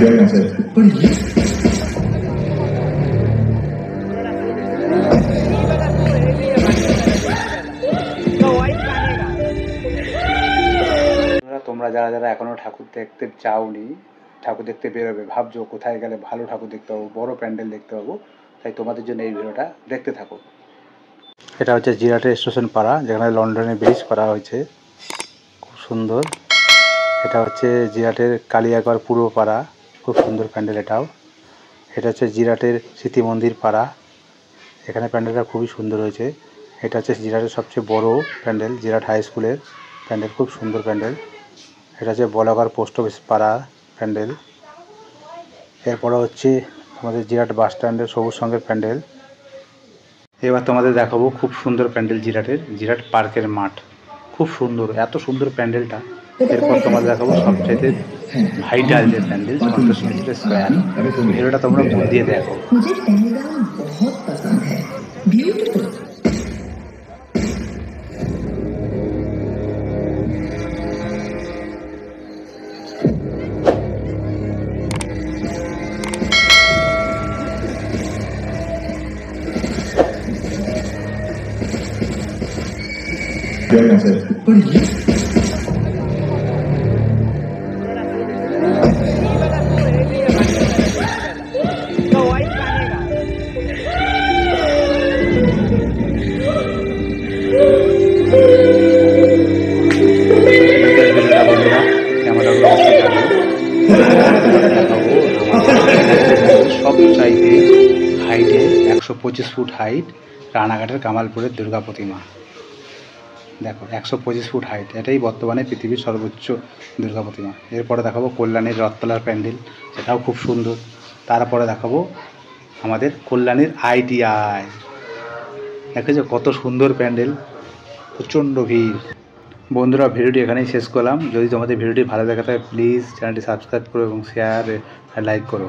তোমরা যারা যারা এখনো ঠাকুর দেখতে চাওনি, ঠাকুর দেখতে বেরোবে, ভাবছো কোথায় গেলে ভালো ঠাকুর দেখতে পাবো, বড় প্যান্ডেল দেখতে পাবো, তাই তোমাদের জন্য এই ভিডিওটা দেখতে থাকো। এটা হচ্ছে জিরাটের স্টেশন পাড়া, যেখানে লন্ডনের ব্রিজ করা হয়েছে, খুব সুন্দর। এটা হচ্ছে জিরাটের কালিয়াগড় পূর্ব পাড়া, খুব সুন্দর প্যান্ডেল এটাও। এটা হচ্ছে জিরাটের স্মৃতি মন্দির পাড়া, এখানে প্যান্ডেলটা খুবই সুন্দর হয়েছে। এটা হচ্ছে জিরাটের সবচেয়ে বড় প্যান্ডেল, জিরাট হাই স্কুলের প্যান্ডেল, খুব সুন্দর প্যান্ডেল। এটা হচ্ছে বলাগড় পোস্ট অফিস পাড়া প্যান্ডেল। এরপরে হচ্ছে আমাদের জিরাট বাস স্ট্যান্ডের সবুজ সঙ্গের প্যান্ডেল। এবার তোমাদের দেখাবো খুব সুন্দর প্যান্ডেল জিরাটের, জিরাট পার্কের মাঠ, খুব সুন্দর, এত সুন্দর প্যান্ডেলটা। এরপর তোমাদের দেখাবো সবচাইতে ভাইটাল যে প্যান্ডেল, 50 মিটার স্কোয়ার। ভিডিওটা তোমরা মন দিয়ে দেখো। সবচাইতে হাইটে 125 ফুট হাইট রানাঘাটের কামালপুরের দুর্গা প্রতিমা। দেখো 125 ফুট হাইট, এটাই বর্তমানে পৃথিবীর সর্বোচ্চ দুর্গা প্রতিমা। এরপরে দেখাবো কল্যাণীর রথতলার প্যান্ডেল, সেটাও খুব সুন্দর। তারপরে দেখাবো আমাদের কল্যাণীর ITI, দেখেছো কত সুন্দর প্যান্ডেল, প্রচণ্ড ভিড়। বন্ধুরা, ভিডিওটি এখানেই শেষ করলাম। যদি তোমাদের ভিডিওটি ভালো লাগে থাকে প্লিজ চ্যানেলটি সাবস্ক্রাইব করো এবং শেয়ার লাইক করো।